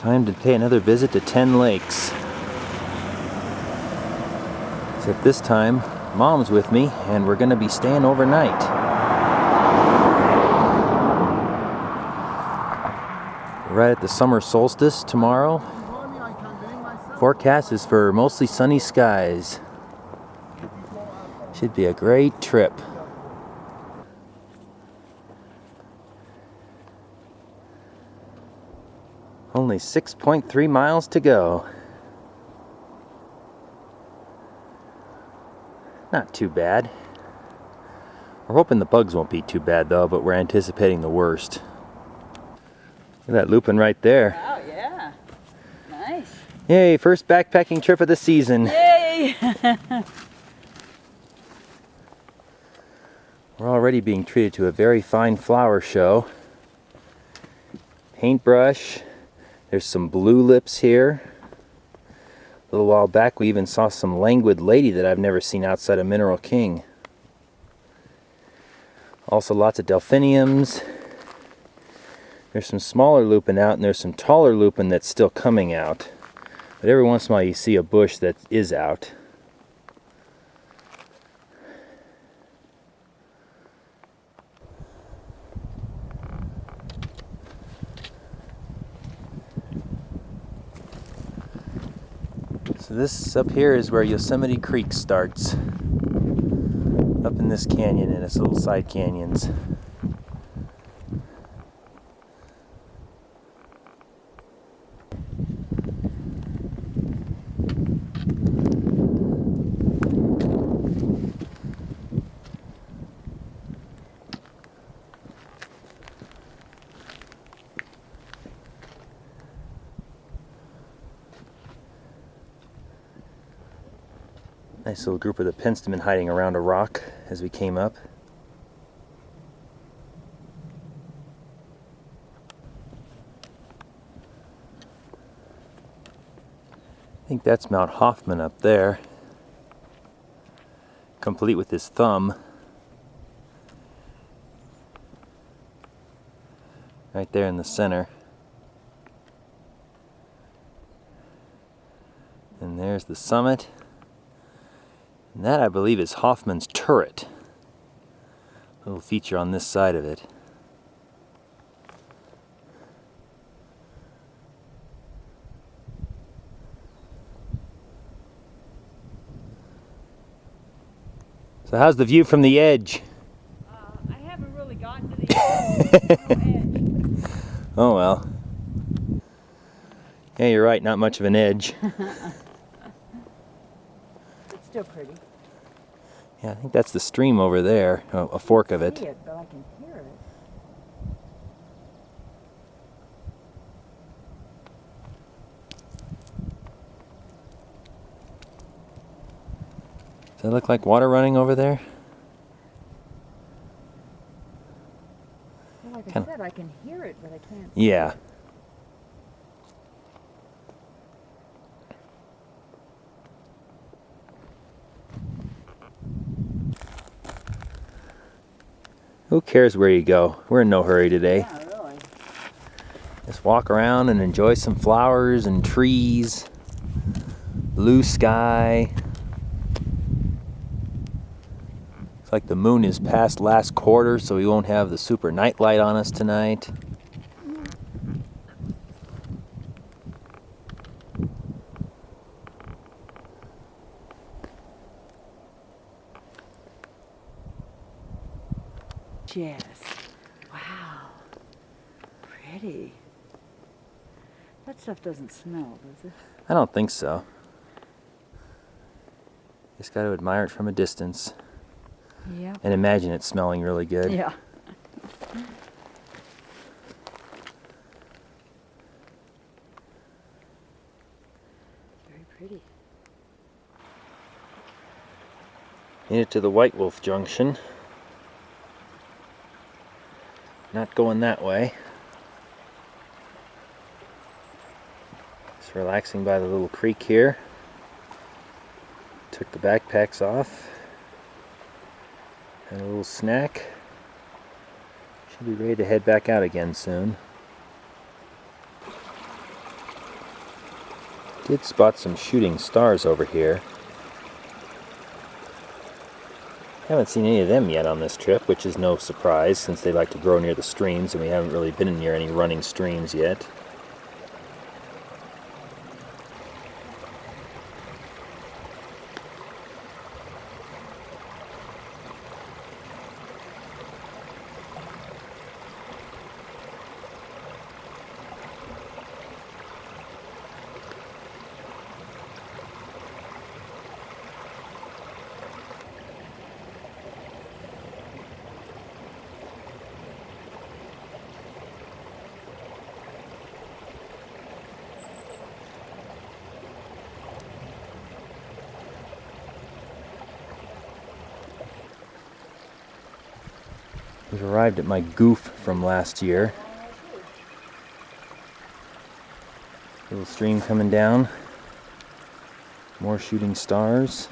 Time to pay another visit to 10 lakes. Except this time, Mom's with me, and we're going to be staying overnight. We're right at the summer solstice tomorrow. Forecast is for mostly sunny skies. Should be a great trip. Only 6.3 miles to go. Not too bad. We're hoping the bugs won't be too bad though, but we're anticipating the worst. Look at that looping right there. Wow, yeah. Nice. Yay, first backpacking trip of the season. Yay! We're already being treated to a very fine flower show. Paintbrush. There's some blue lips here. A little while back we even saw some Languid Lady that I've never seen outside of Mineral King. Also lots of delphiniums. There's some smaller lupin out and there's some taller lupin that's still coming out. But every once in a while you see a bush that is out. So this up here is where Yosemite Creek starts. Up in this canyon and its little side canyons. Nice little group of the Penstemon hiding around a rock as we came up. I think that's Mount Hoffman up there, complete with his thumb. Right there in the center. And there's the summit. And that, I believe, is Hoffman's turret. Little feature on this side of it. So how's the view from the edge? I haven't really gotten to the edge. Oh well. Yeah, you're right, not much of an edge. It's still pretty. Yeah, I think that's the stream over there, a fork of it. I see it, but I can hear it. Does that look like water running over there? Well, like I said, I can hear it, but I can't see Yeah. it. Who cares where you go? We're in no hurry today. Yeah, really. Just walk around and enjoy some flowers and trees, blue sky. It's like the moon is past last quarter, so we won't have the super night light on us tonight. Yes. Wow. Pretty. That stuff doesn't smell, does it? I don't think so. Just got to admire it from a distance. Yeah. And imagine it smelling really good. Yeah. Very pretty. Made it to the White Wolf Junction. Not going that way. Just relaxing by the little creek here. Took the backpacks off. Had a little snack. Should be ready to head back out again soon. Did spot some shooting stars over here. Haven't seen any of them yet on this trip, which is no surprise since they like to grow near the streams and we haven't really been near any running streams yet. We've arrived at my goof from last year. Little stream coming down. More shooting stars.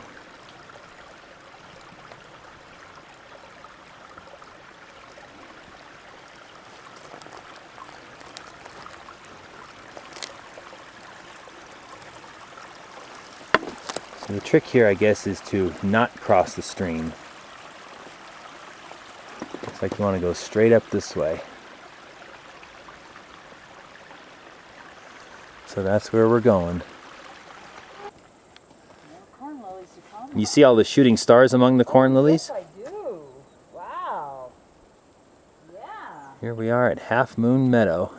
So the trick here, I guess, is to not cross the stream. Looks like you want to go straight up this way. So that's where we're going. Corn lilies are common. You see all the shooting stars among the corn lilies? Yes, I do. Wow. Yeah. Here we are at Halfmoon Meadow.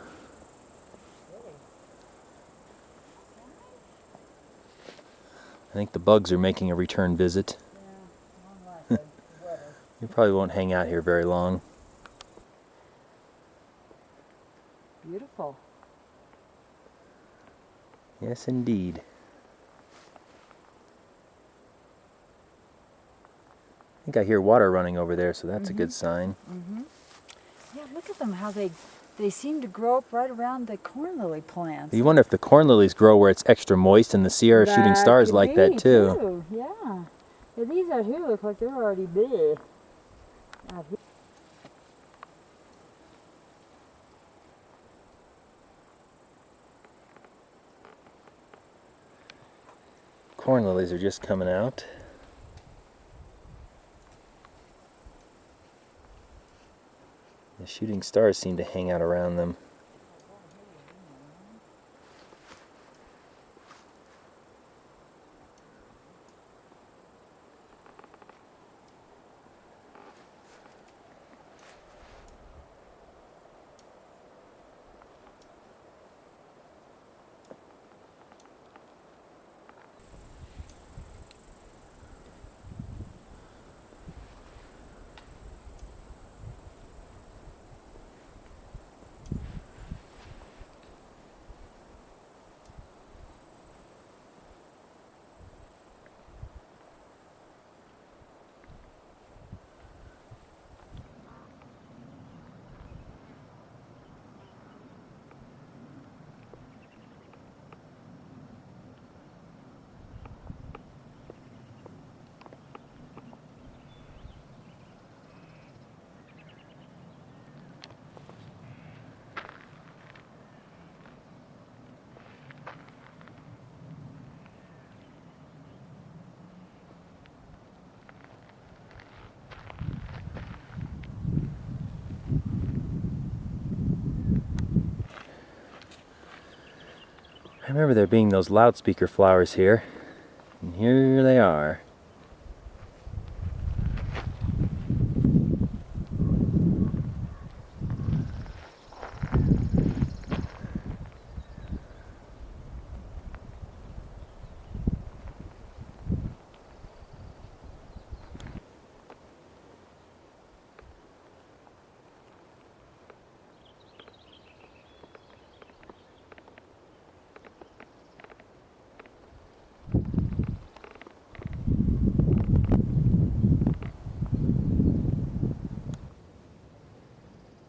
I think the bugs are making a return visit. Yeah. You probably won't hang out here very long. Beautiful. Yes, indeed. I think I hear water running over there, so that's a good sign. Yeah, look at them, how they seem to grow up right around the corn lily plants. You wonder if the corn lilies grow where it's extra moist, and the Sierra shooting stars could like be, that too. Yeah. But these out here look like they're already big. Out here. Corn lilies are just coming out. The shooting stars seem to hang out around them. I remember there being those loudspeaker flowers here, and here they are.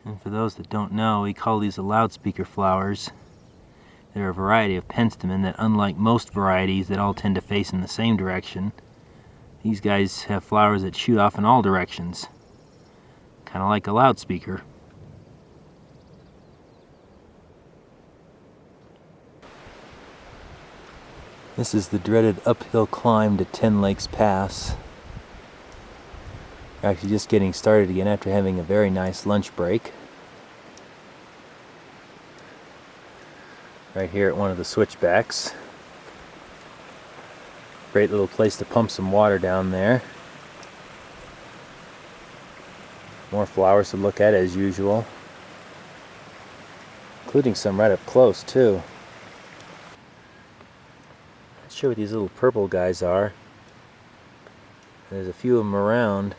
And for those that don't know, we call these the loudspeaker flowers. They're a variety of Penstemon that, unlike most varieties that all tend to face in the same direction, these guys have flowers that shoot off in all directions. Kind of like a loudspeaker. This is the dreaded uphill climb to 10 Lakes Pass. We're actually just getting started again after having a very nice lunch break. Right here at one of the switchbacks. Great little place to pump some water down there. More flowers to look at as usual. Including some right up close too. Not sure what these little purple guys are. There's a few of them around.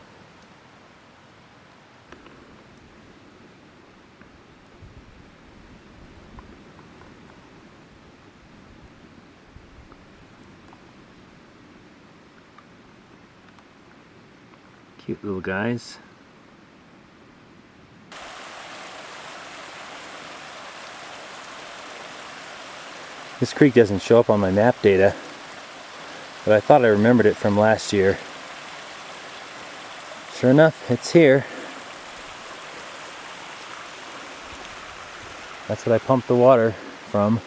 Cute little guys. This creek doesn't show up on my map data, but I thought I remembered it from last year. Sure enough, it's here. That's what I pumped the water from.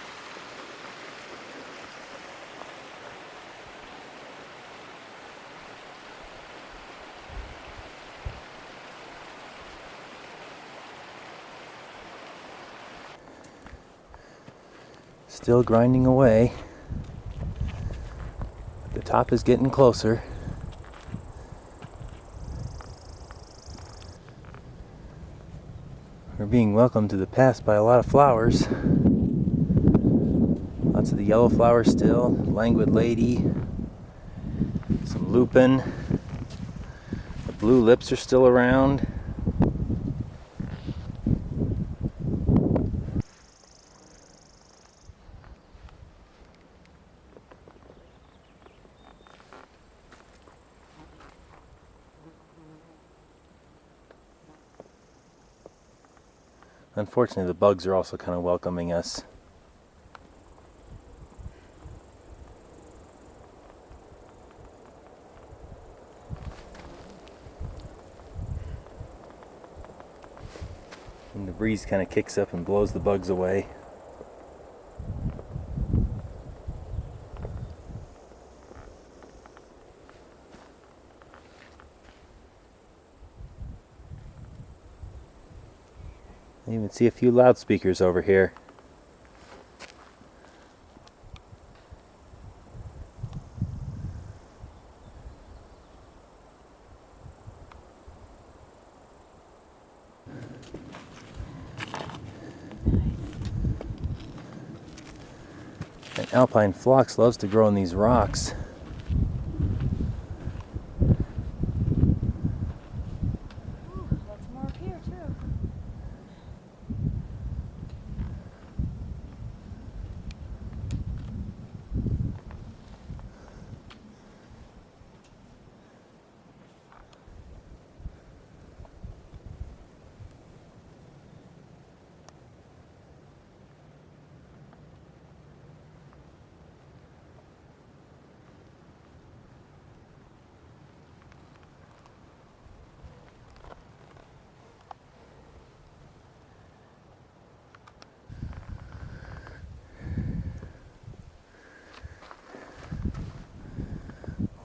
Still grinding away. The top is getting closer. We're being welcomed to the pass by a lot of flowers. Lots of the yellow flowers still. Languid Lady. Some lupin. The blue lips are still around. Unfortunately, the bugs are also kind of welcoming us. And the breeze kind of kicks up and blows the bugs away. I even see a few loudspeakers over here. An alpine phlox loves to grow in these rocks. Lots more up here too.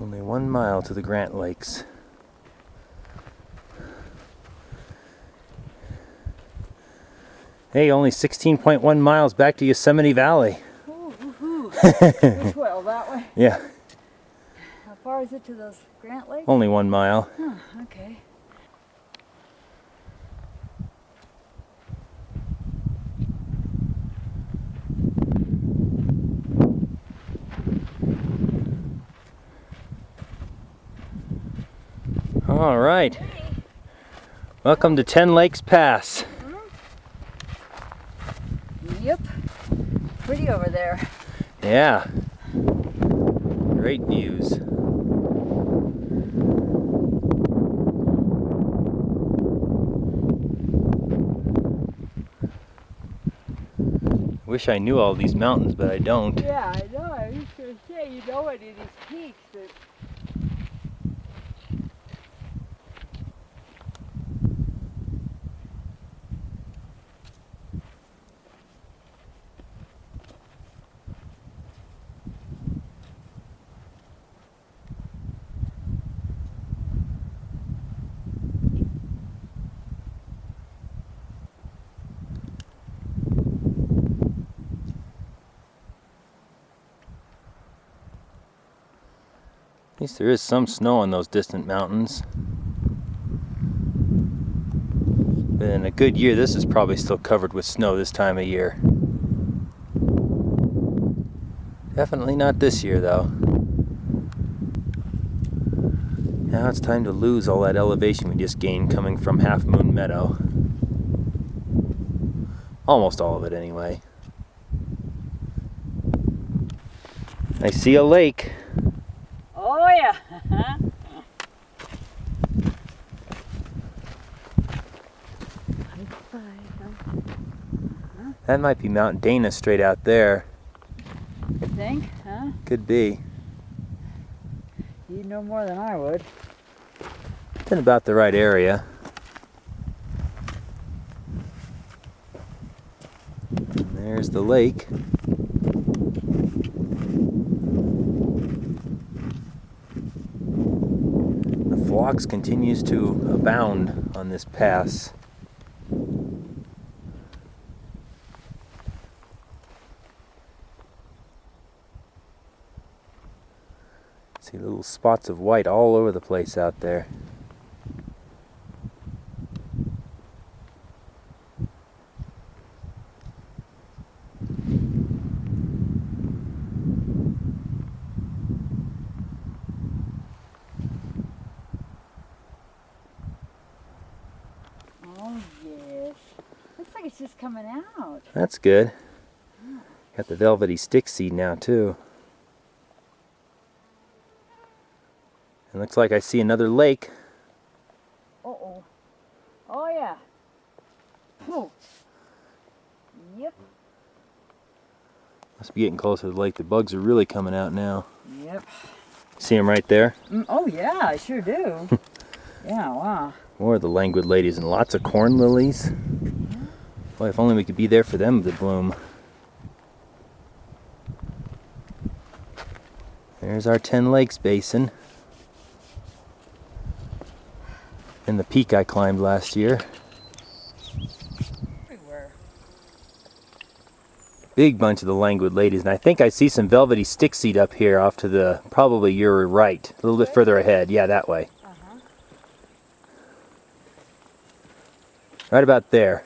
Only 1 mile to the Grant Lakes. Hey, only 16.1 miles back to Yosemite Valley. Ooh, which way? Oh, that way? Yeah, How far is it to those Grant Lakes? only 1 mile. Huh, okay. All right. Welcome to 10 Lakes Pass. Yep. Pretty over there. Yeah. Great views. Wish I knew all these mountains, but I don't. Yeah, I know. I was going to say, you know any of these peaks that... At least there is some snow on those distant mountains. But in a good year, this is probably still covered with snow this time of year. Definitely not this year, though. Now it's time to lose all that elevation we just gained coming from Halfmoon Meadow. Almost all of it, anyway. I see a lake. Oh yeah. That might be Mount Dana straight out there. You think? Huh? Could be. You'd know more than I would. It's in about the right area. And there's the lake. The phlox continues to abound on this pass. See little spots of white all over the place out there. Oh yes. Looks like it's just coming out. That's good. Got the velvety stick seed now too. It looks like I see another lake. Uh-oh. Oh yeah. Oh. Yep. Must be getting closer to the lake. The bugs are really coming out now. Yep. See them right there? Oh yeah, I sure do. Yeah, wow. More of the Languid Ladies and lots of corn lilies. Boy, if only we could be there for them to bloom. There's our 10 Lakes Basin. And the peak I climbed last year. Everywhere. Big bunch of the Languid Ladies, and I think I see some velvety stick seed up here off to the, probably your right, a little bit further ahead. Yeah, that way. Uh-huh. Right about there.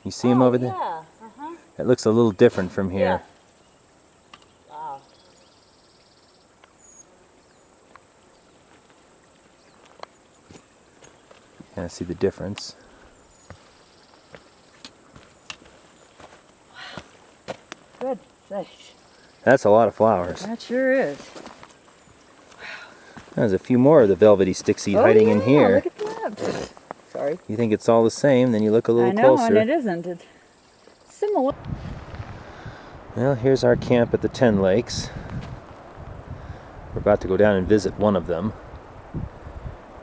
You see them over there? Yeah. Uh-huh. It looks a little different from here. Yeah. Wow. Kind of see the difference. Good sakes. That's a lot of flowers. That sure is. There's a few more of the velvety stick seed hiding in here. Look at that. Sorry. You think it's all the same, then you look a little I know, closer. and it isn't. It's similar. Well, here's our camp at the 10 Lakes. We're about to go down and visit one of them.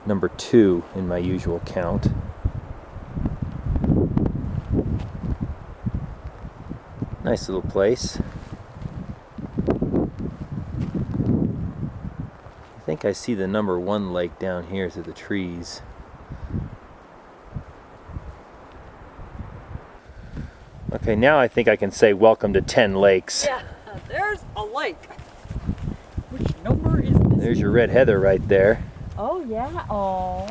Number 2 in my usual count. Nice little place. I think I see the number 1 lake down here through the trees. Okay, now I think I can say welcome to 10 Lakes. Yeah, there's a lake. Which number is this? There's your red heather right there. Oh, yeah. Oh.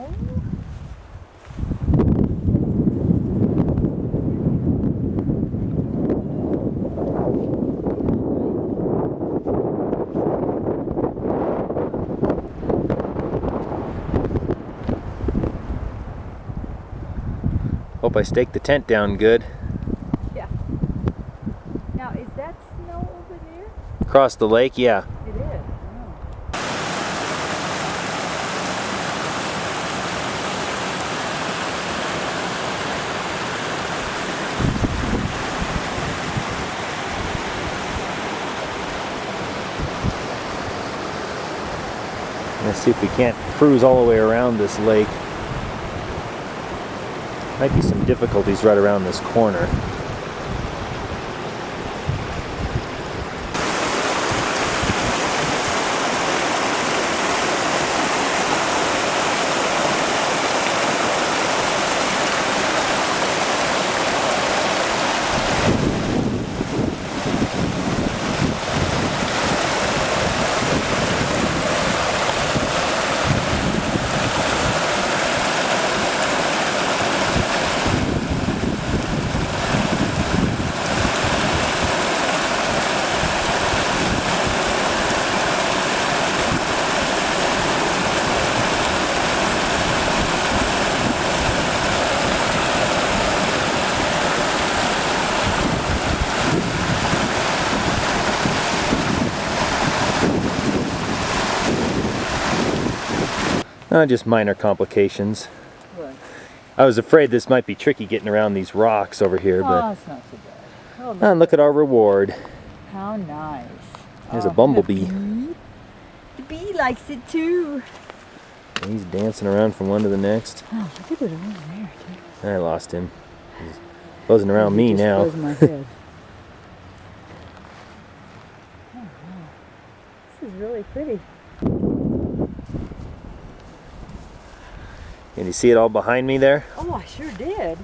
Hope I staked the tent down good. Yeah. Now, is that snow over there? Across the lake, yeah. It is. Oh. Let's see if we can't cruise all the way around this lake. Might be some difficulties right around this corner. Just minor complications. What? I was afraid this might be tricky getting around these rocks over here, Oh, but it's not so bad. Oh, and look at our reward. how nice. There's a bumblebee. The bee likes it too. He's dancing around from one to the next. Oh, look at it over there, too. I lost him. He's buzzing around me Just now. buzzed my head. Oh, wow. This is really pretty. Can you see it all behind me there? Oh, I sure did.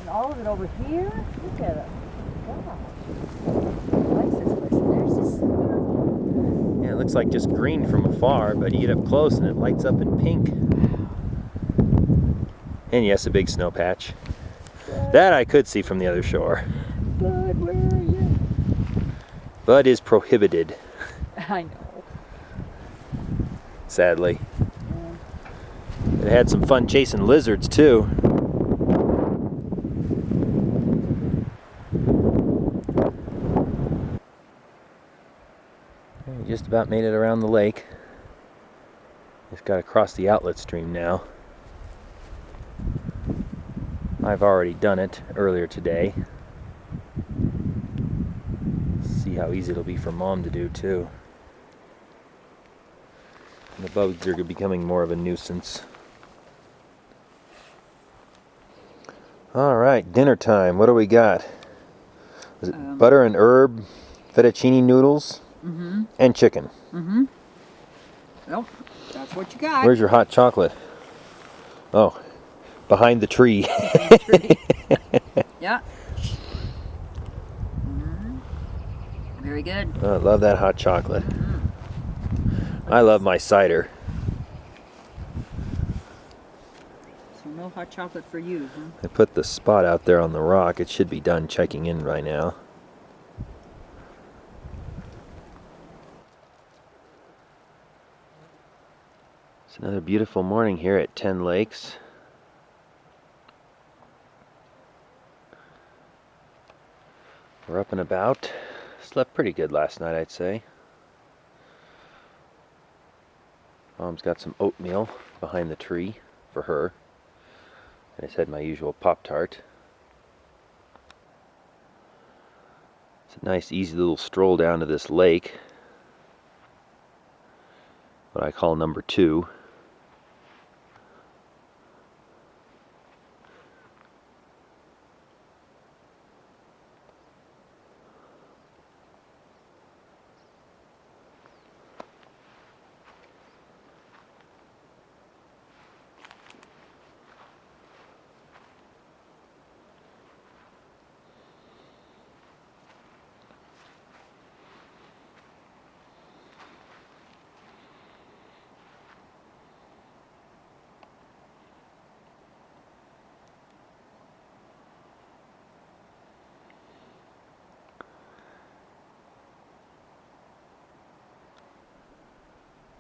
And all of it over here. Look at it. Wow. I like this place. And there's this. Yeah, it looks like just green from afar, but you get up close and it lights up in pink. And yes, a big snow patch. That I could see from the other shore. Bud, where are you? Bud is prohibited, I know. sadly. It had some fun chasing lizards too. We just about made it around the lake. Just got to cross the outlet stream now. I've already done it earlier today. See how easy it'll be for Mom to do too. And the bugs are becoming more of a nuisance. Alright, dinner time. What do we got? Is it butter and herb, fettuccine noodles, and chicken? Nope, that's what you got. Where's your hot chocolate? Oh, behind the tree. Yeah. Very good. Oh, I love that hot chocolate. I love my cider. So no hot chocolate for you, huh? I put the spot out there on the rock. It should be done checking in right now. It's another beautiful morning here at 10 Lakes. We're up and about. Slept pretty good last night, I'd say. Mom's got some oatmeal behind the tree for her. I just had my usual Pop-Tart. It's a nice, easy little stroll down to this lake. What I call number 2.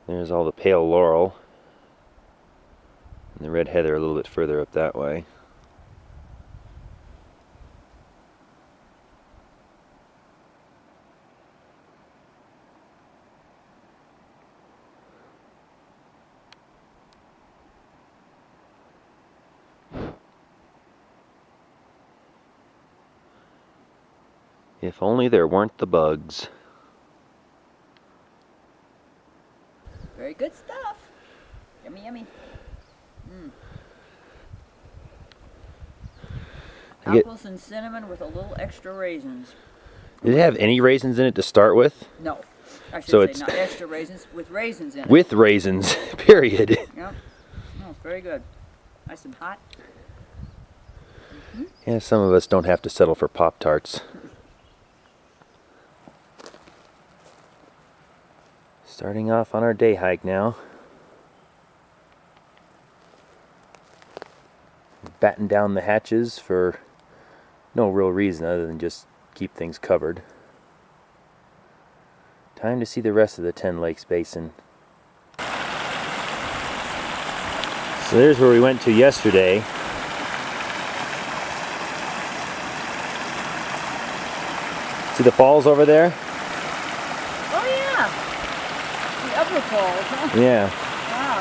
There's all the pale laurel and the red heather a little bit further up that way. If only there weren't the bugs. Very good stuff. Yummy, yummy. Apples and cinnamon with a little extra raisins. Did it have any raisins in it to start with? No, I should So say it's not extra raisins, with raisins in it. With raisins, period. Yep. Oh, very good. Nice and hot. Yeah, some of us don't have to settle for Pop-Tarts. Starting off on our day hike now. Batten down the hatches for no real reason other than just keep things covered. Time to see the rest of the 10 Lakes Basin. So there's where we went to yesterday. See the falls over there? Oh yeah, the Uppermost, huh? Yeah. Wow.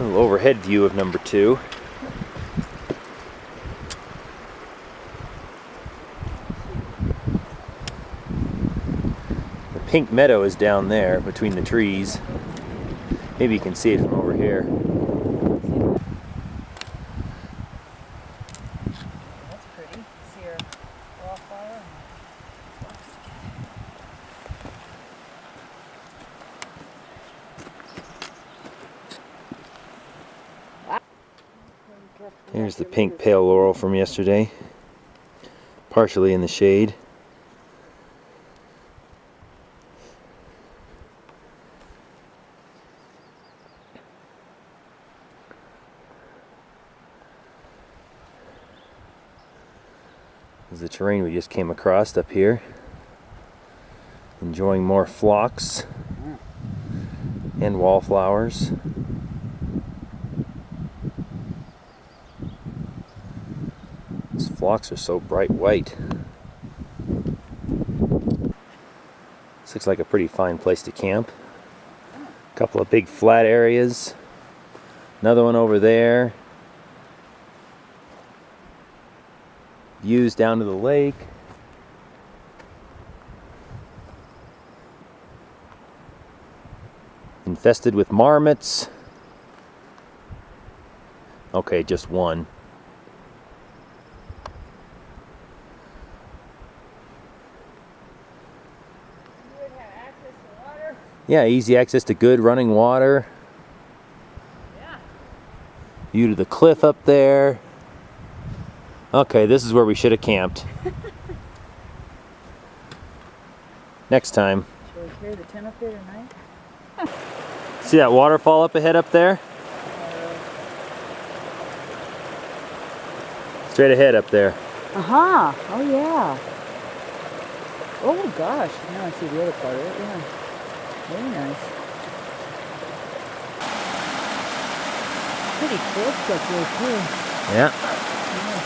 little overhead view of number 2. The pink meadow is down there between the trees. Maybe you can see it from over here. That's pretty. See her wallflower. Here's the pink pale laurel from yesterday, partially in the shade. This is the terrain we just came across up here. Enjoying more phlox and wallflowers. These phlox are so bright white. This looks like a pretty fine place to camp. A couple of big flat areas. Another one over there. Views down to the lake. Infested with marmots. Okay, just one. You would have access to water? Yeah, easy access to good running water. Yeah. View to the cliff up there. Okay, this is where we should have camped. Next time. Shall we carry the tent up there tonight? See that waterfall up ahead up there? Straight ahead up there. Uh-huh. Oh, yeah. Oh, gosh. Now I see the other part of it. Yeah. Very nice. Pretty close up there, too. Yeah. Yeah.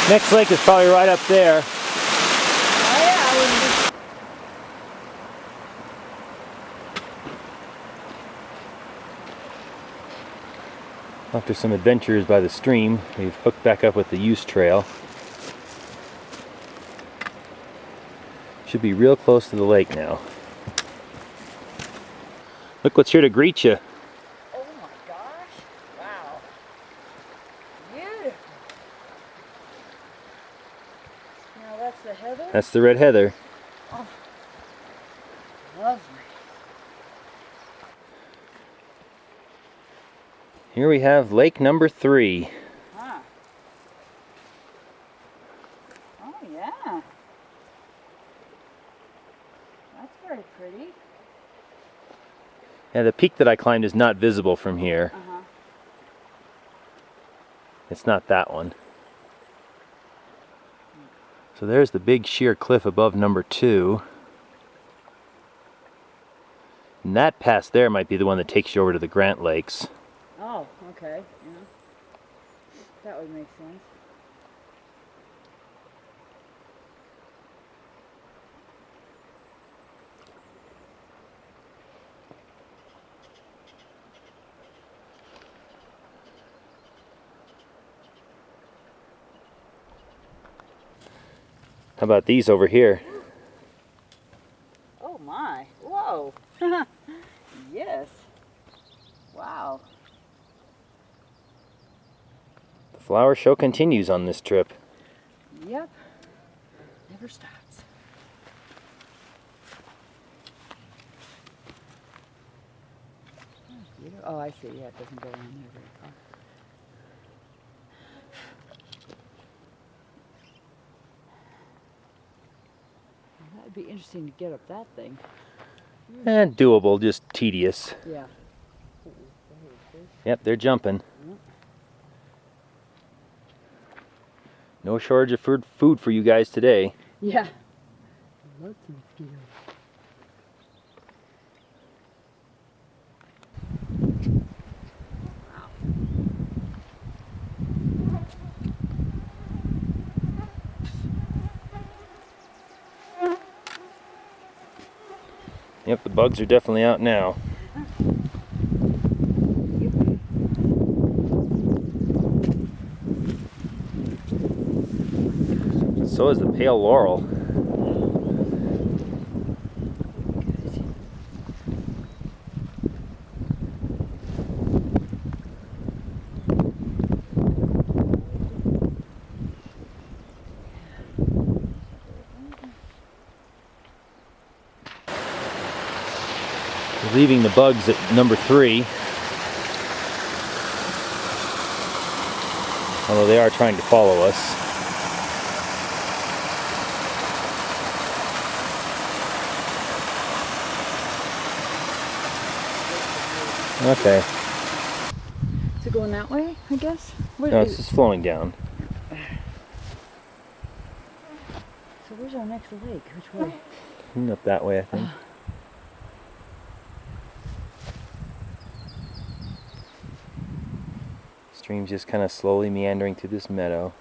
Next lake is probably right up there. Oh, yeah. I wouldn't be... After some adventures by the stream, we've hooked back up with the use trail. Should be real close to the lake now. Look what's here to greet you. Oh, my gosh. Wow. Beautiful. Now that's the heather? That's the red heather. Oh. Lovely. Here we have lake number 3. Huh. Oh, yeah. That's very pretty. Yeah, the peak that I climbed is not visible from here. Uh-huh. It's not that one. So there's the big sheer cliff above number 2. And that pass there might be the one that takes you over to the Grant Lakes. Oh, okay. Yeah. That would make sense. How about these over here? Oh my, whoa. Yes. Wow. The flower show continues on this trip. Yep. Never stops. Oh, I see. Yeah, it doesn't go on there very far. That'd be interesting to get up that thing. Doable, just tedious. Yeah. Yep, they're jumping. Yep. No shortage of food for you guys today. Yeah. Lots of mosquitoes. Yep, the bugs are definitely out now. So is the pale laurel. We're leaving the bugs at number 3. Although they are trying to follow us. Okay. Is it going that way, I guess? No, it's just flowing down. So where's our next lake? Which way? Up that way, I think. Stream's just kind of slowly meandering through this meadow.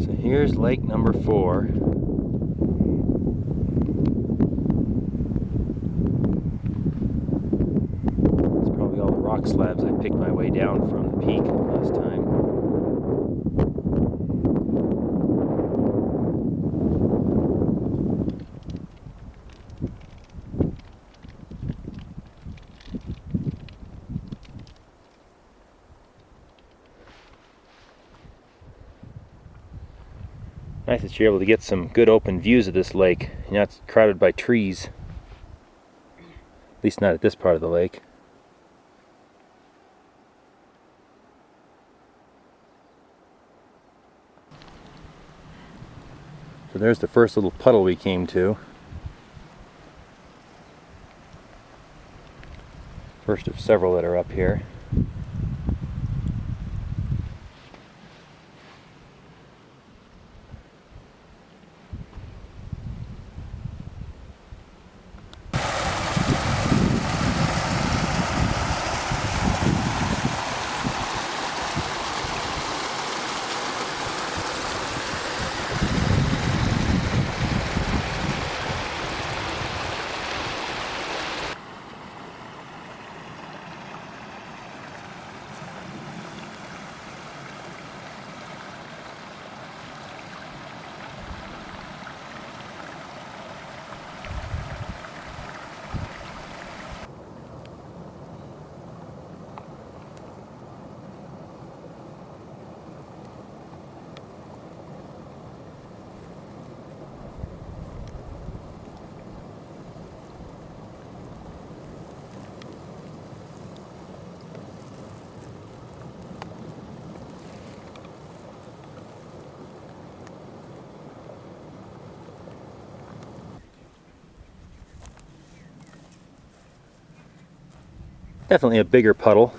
So here's lake number 4. It's probably all the rock slabs I picked my way down from the peak last time. Nice that you're able to get some good open views of this lake. You're not crowded by trees. At least not at this part of the lake. So there's the first little puddle we came to. First of several that are up here. Definitely a bigger puddle.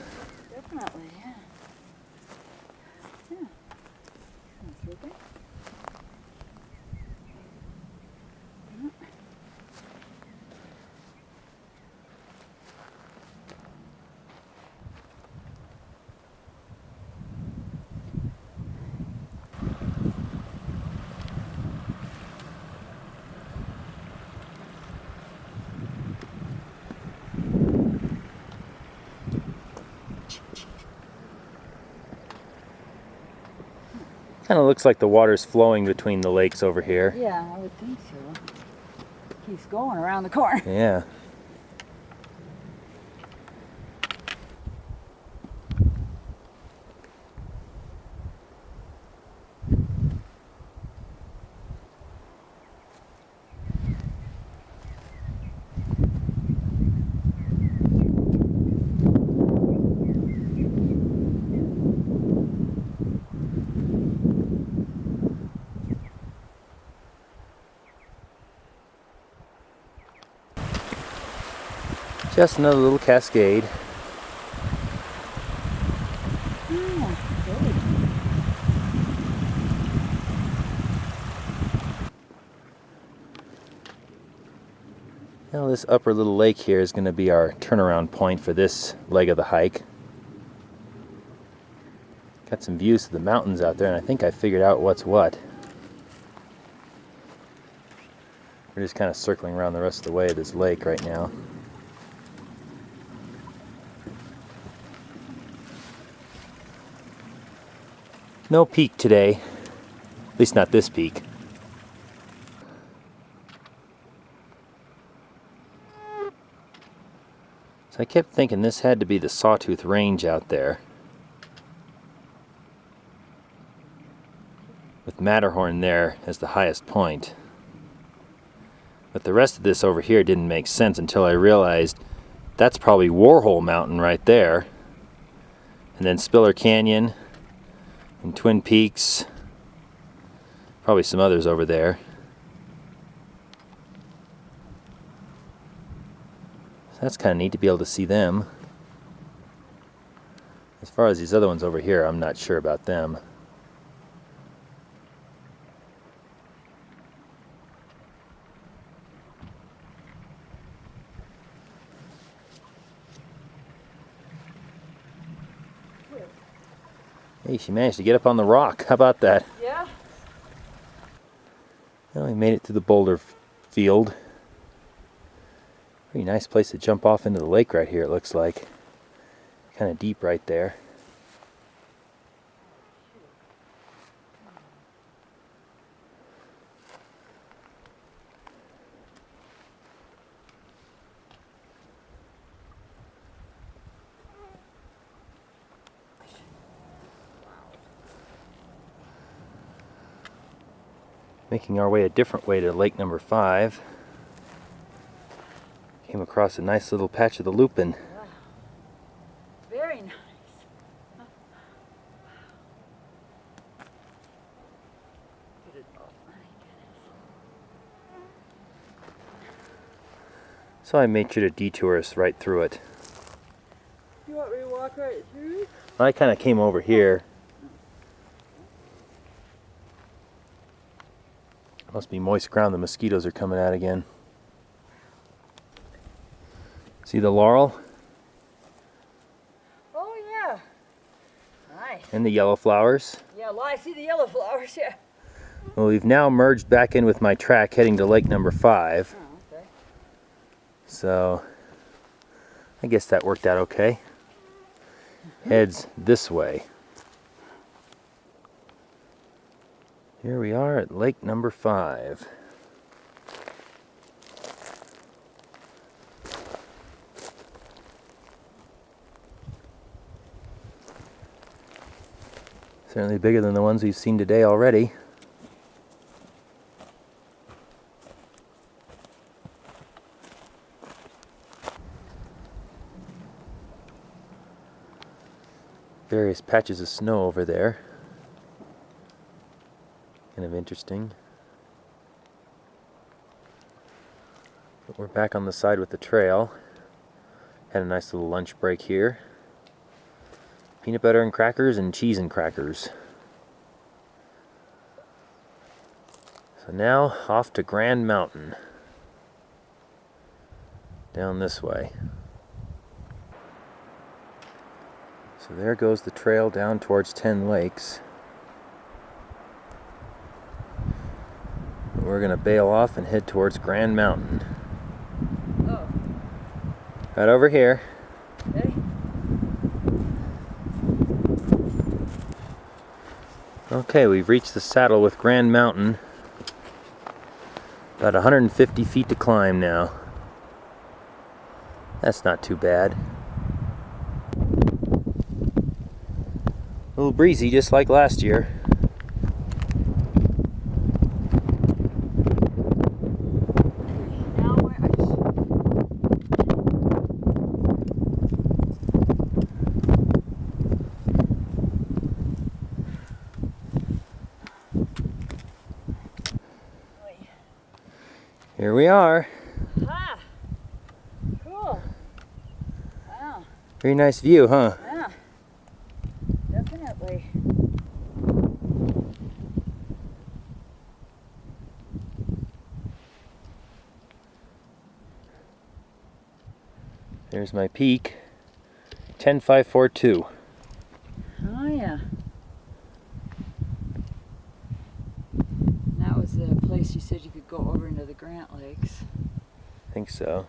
Definitely, yeah. Yeah. Sounds good. Kind of looks like the water's flowing between the lakes over here. Yeah, I would think so. Keeps going around the corner. Yeah. Just another little cascade. Oh, pretty. Now this upper little lake here is going to be our turnaround point for this leg of the hike. Got some views of the mountains out there, and I think I figured out what's what. We're just kind of circling around the rest of the way of this lake right now. No peak today, at least not this peak. So I kept thinking this had to be the Sawtooth Range out there, with Matterhorn there as the highest point. But the rest of this over here didn't make sense until I realized that's probably Warhol Mountain right there, and then Spiller Canyon and Twin Peaks, probably some others over there. So that's kind of neat to be able to see them. As far as these other ones over here, I'm not sure about them. Hey, she managed to get up on the rock. How about that? Yeah. Well, we made it to the boulder field. Pretty nice place to jump off into the lake right here, it looks like. Kind of deep right there. Making our way a different way to lake number 5. Came across a nice little patch of the lupin. Wow. Very nice. Oh my goodness. So I made sure to detour us right through it. You want me to walk right through? I kind of came over here. Must be moist ground, the mosquitoes are coming out again. See the laurel? Oh yeah. Nice. And the yellow flowers? Yeah, well, I see the yellow flowers, yeah. Well, we've now merged back in with my track heading to lake number 5. Oh, okay. So, I guess that worked out okay. Heads this way. Here we are at lake number 5. Certainly bigger than the ones we've seen today already. Various patches of snow over there. Kind of interesting. But we're back on the side with the trail. Had a nice little lunch break here. Peanut butter and crackers and cheese and crackers. So now off to Grand Mountain. Down this way. So there goes the trail down towards 10 Lakes. We're going to bail off and head towards Grand Mountain. Oh, Right over here. okay. Okay, we've reached the saddle with Grand Mountain. About 150 feet to climb now. That's not too bad. A little breezy, just like last year. Here we are. Ah, cool. Wow. Very nice view, huh? Yeah, definitely. There's my peak. 10542. Oh yeah. That was the place you said you could go over into the Grant Lakes. I think so.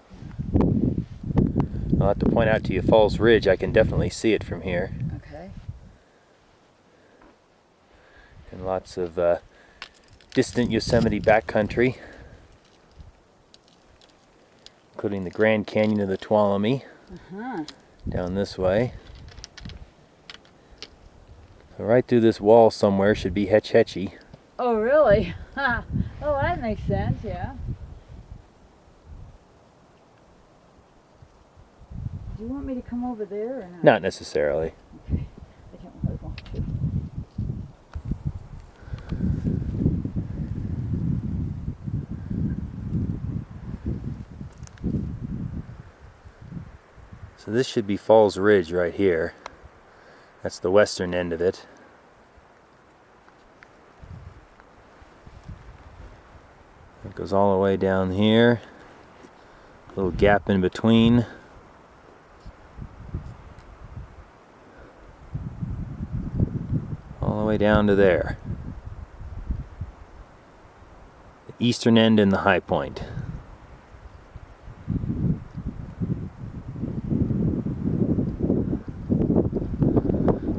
I'll have to point out to you Falls Ridge. I can definitely see it from here. Okay. And lots of distant Yosemite backcountry, including the Grand Canyon of the Tuolumne down this way. So right through this wall somewhere should be Hetch Hetchy. Oh really? Oh, that makes sense. Yeah. Do you want me to come over there or not? Not necessarily. Okay. I don't really want to. So this should be Falls Ridge right here. That's the western end of it. It goes all the way down here. Little gap in between. All the way down to there. The eastern end and the high point.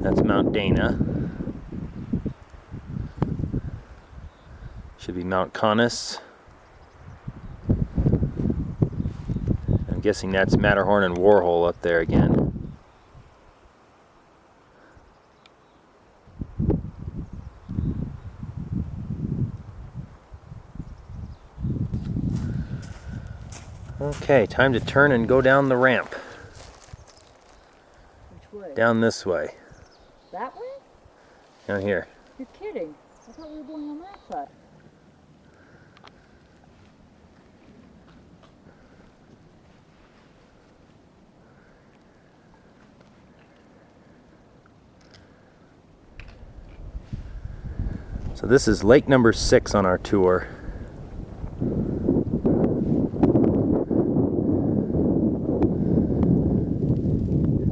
That's Mount Dana. Should be Mount Conness. I'm guessing that's Matterhorn and Warhol up there again. Okay, time to turn and go down the ramp. Which way? Down this way. That way? Down here. You're kidding. I thought we were going on that side. So this is lake number 6 on our tour.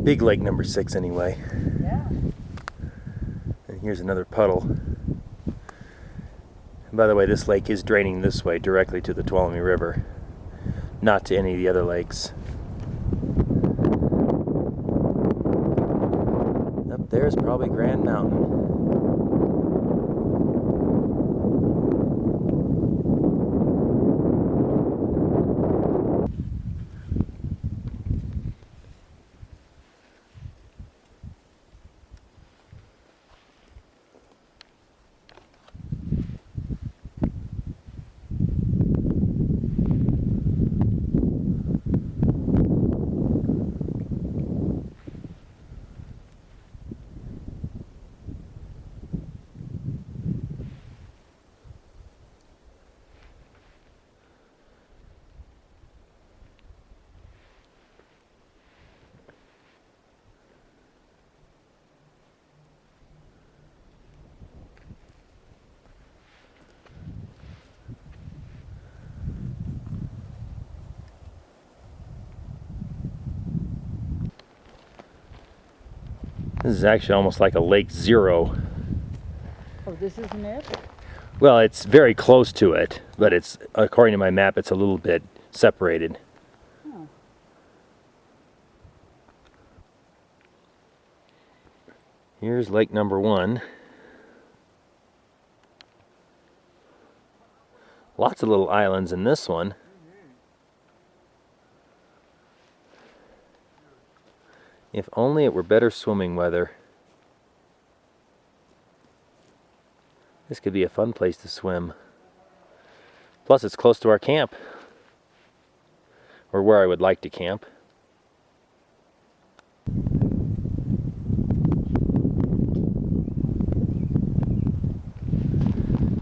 Big lake number 6 anyway. Yeah. And here's another puddle. And by the way, this lake is draining this way directly to the Tuolumne River, not to any of the other lakes. Up there's probably Grand Mountain. This is actually almost like a Lake Zero. Oh, this isn't it? Well, it's very close to it, but it's, according to my map, it's a little bit separated. Oh. Here's lake number 1. Lots of little islands in this one. If only it were better swimming weather. This could be a fun place to swim. Plus it's close to our camp. Or where I would like to camp.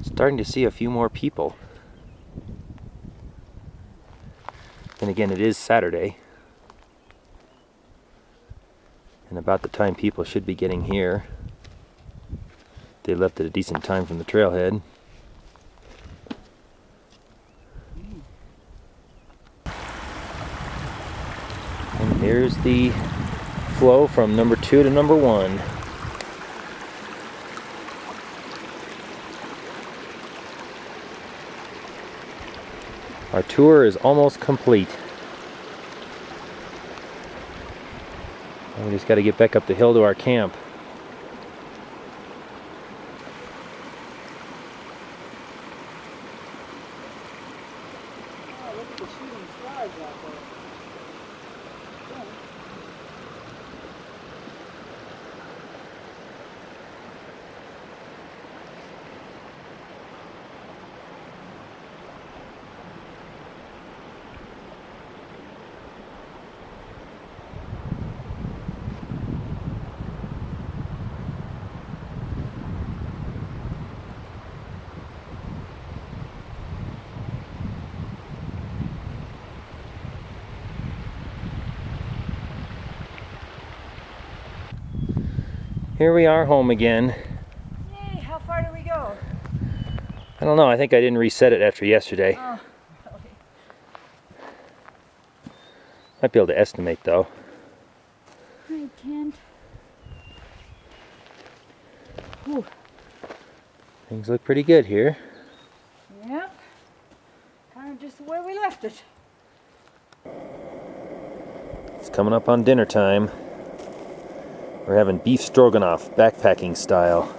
Starting to see a few more people. And again, it is Saturday. And about the time people should be getting here. They left at a decent time from the trailhead. And here's the flow from number 2 to number 1. Our tour is almost complete. And we just got to get back up the hill to our camp. Oh, look at the shooting stars out there. Yeah. Here we are home again. Yay, how far do we go? I don't know, I think I didn't reset it after yesterday. Oh, really? Might be able to estimate though. I can't. Whew. Things look pretty good here. Yeah. Kind of just the way we left it. It's coming up on dinner time. We're having beef stroganoff, backpacking style.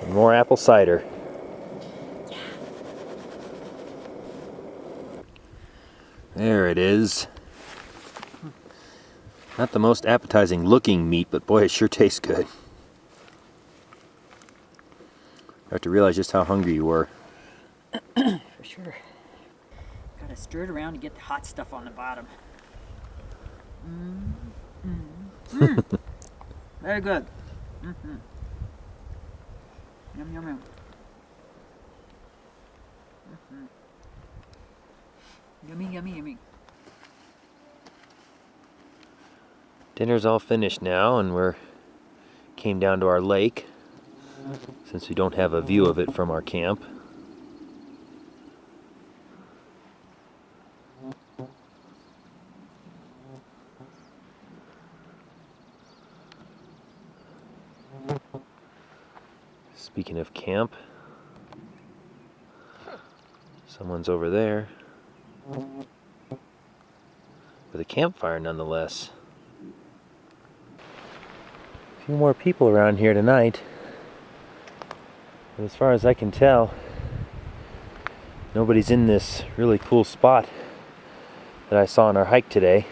And more apple cider. There it is. Not the most appetizing looking meat, but boy, it sure tastes good. I have to realize just how hungry you were. For sure. Gotta stir it around to get the hot stuff on the bottom. Very good. Yum, yum, yum. Yummy, yummy, yummy. Dinner's all finished now, and came down to our lake, since we don't have a view of it from our camp. Speaking of camp, someone's over there with a campfire nonetheless. A few more people around here tonight, but as far as I can tell, nobody's in this really cool spot that I saw on our hike today.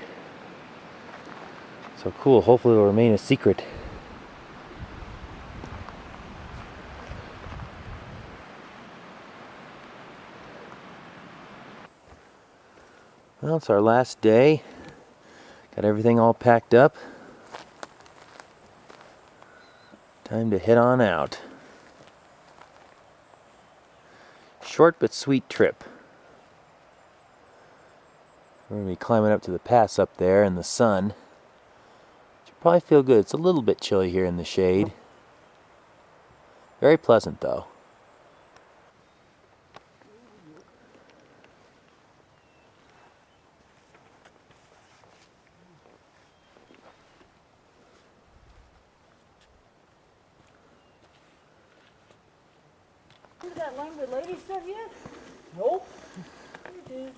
So cool, hopefully it'll remain a secret. Well, it's our last day. Got everything all packed up. Time to head on out. Short but sweet trip. We're going to be climbing up to the pass up there in the sun. Should probably feel good. It's a little bit chilly here in the shade. Very pleasant though. Remember that Languid Ladies stuff yet? Nope. Here it is.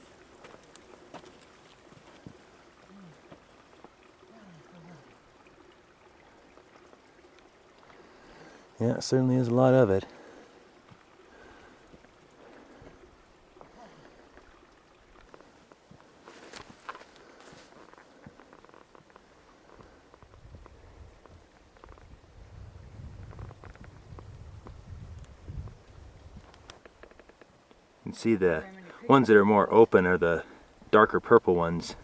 Yeah, it certainly is a lot of it. You can see the ones that are more open are the darker purple ones.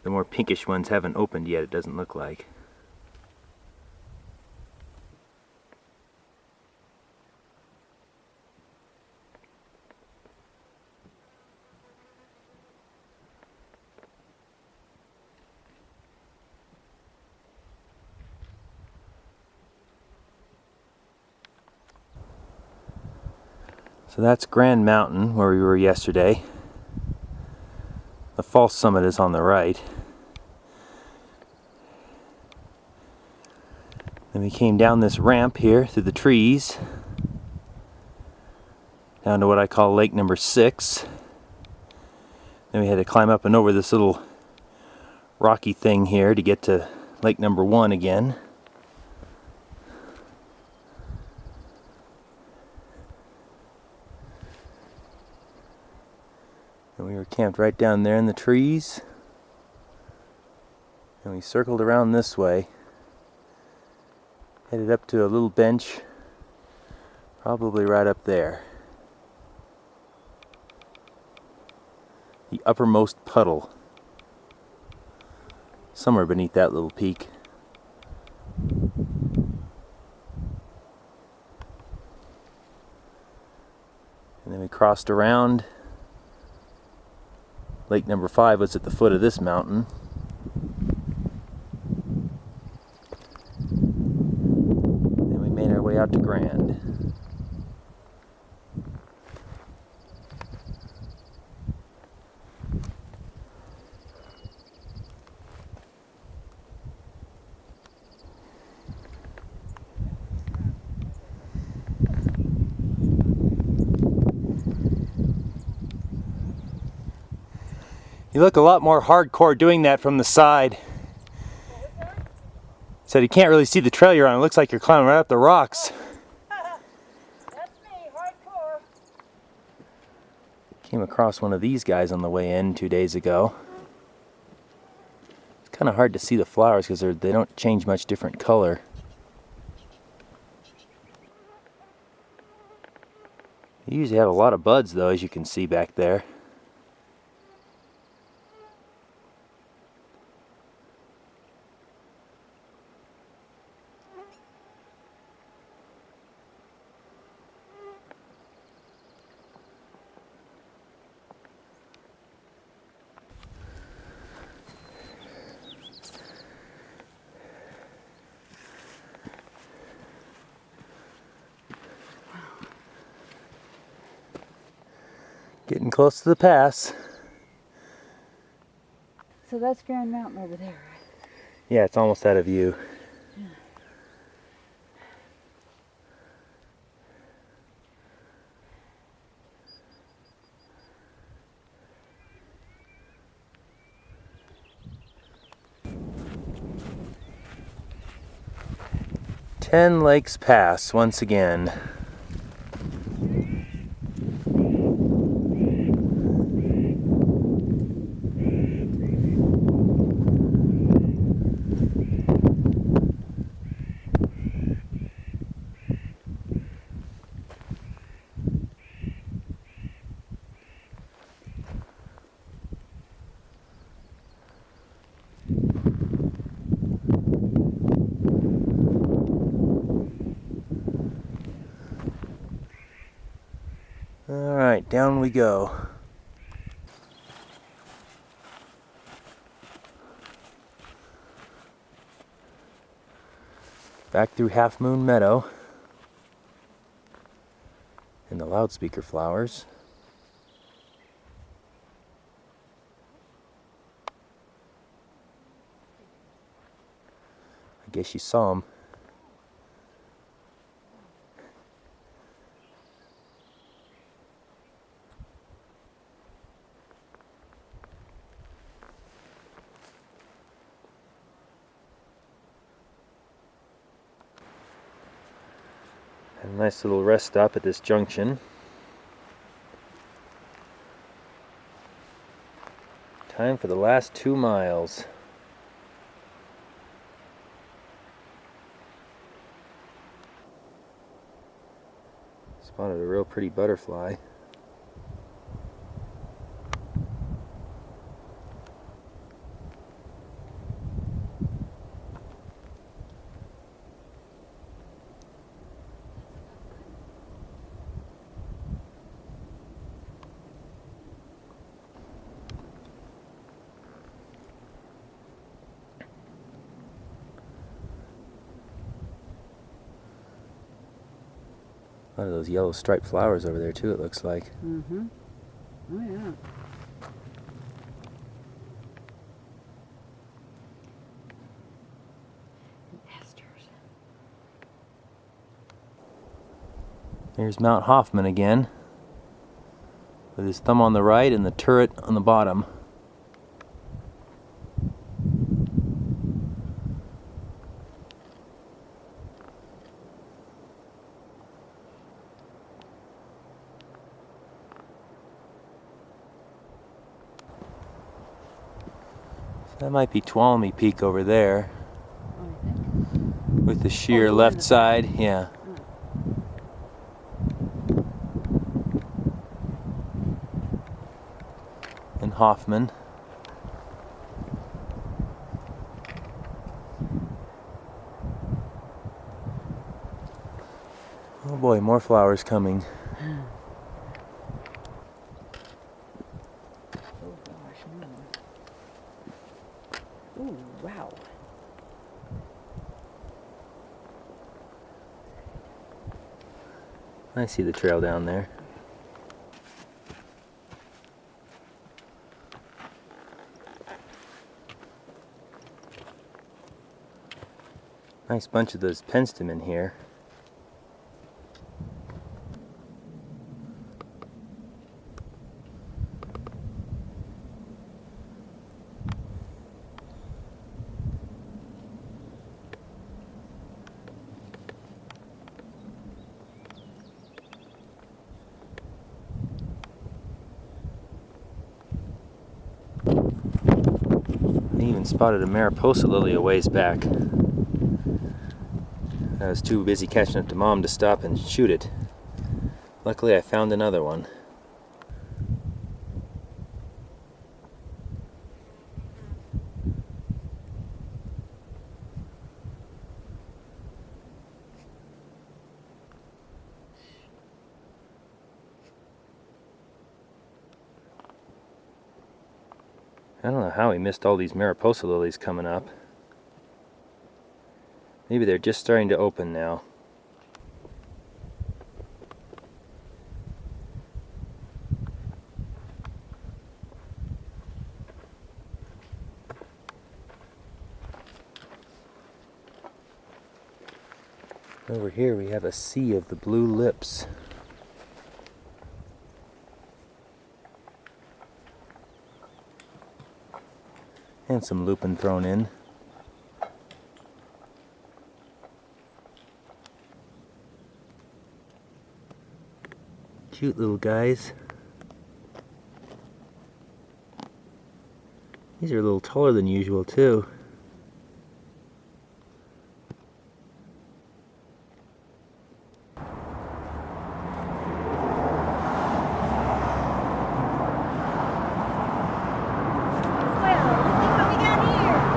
The more pinkish ones haven't opened yet, it doesn't look like. So that's Grand Mountain, where we were yesterday. The false summit is on the right. Then we came down this ramp here through the trees, down to what I call lake number 6. Then we had to climb up and over this little rocky thing here to get to lake number 1 again. And we were camped right down there in the trees. And we circled around this way, headed up to a little bench, probably right up there. The Uppermost Puddle, somewhere beneath that little peak. And then we crossed around. Lake number 5 was at the foot of this mountain. Then we made our way out to Grand. You look a lot more hardcore doing that from the side. Said you can't really see the trail you're on. It looks like you're climbing right up the rocks. That's me, hardcore. Came across one of these guys on the way in 2 days ago. It's kind of hard to see the flowers because they don't change much different color. They usually have a lot of buds though, as you can see back there. Getting close to the pass. So that's Grand Mountain over there, right? Yeah, it's almost out of view. Yeah. Ten Lakes Pass once again. Alright, down we go. Back through Halfmoon Meadow and the Loudspeaker Flowers. I guess you saw them. A nice little rest stop at this junction. Time for the last 2 miles. Spotted a real pretty butterfly. A lot of those yellow striped flowers over there too, it looks like. Mm-hmm. Oh yeah. Asters. There's Mount Hoffman again, with his thumb on the right and the turret on the bottom. That might be Tuolumne Peak over there, Oh, I think. with the sheer the one left in the side. Yeah. And Hoffman. Oh boy, more flowers coming. Oh gosh, no. Ooh, wow. I see the trail down there. Nice bunch of those Penstemon here. I even spotted a Mariposa Lily a ways back. I was too busy catching up to Mom to stop and shoot it. Luckily I found another one. I don't know how we missed all these Mariposa lilies coming up. Maybe they're just starting to open now. Over here we have a sea of the blue lips. And some lupin thrown in. Cute little guys. These are a little taller than usual too.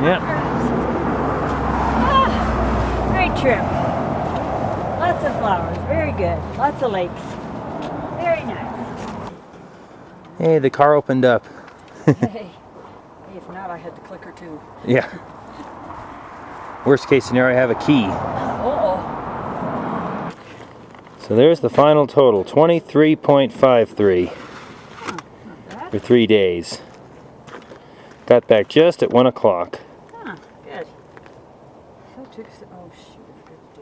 Yep. Ah, great trip. Lots of flowers, very good. Lots of lakes. Very nice. Hey, the car opened up. Hey, if not, I had the clicker too. Yeah. Worst case scenario, I have a key. Uh-oh. So there's the final total, 23.53 for 3 days. Got back just at 1 o'clock. Huh, good. So took, oh shoot, I forgot to do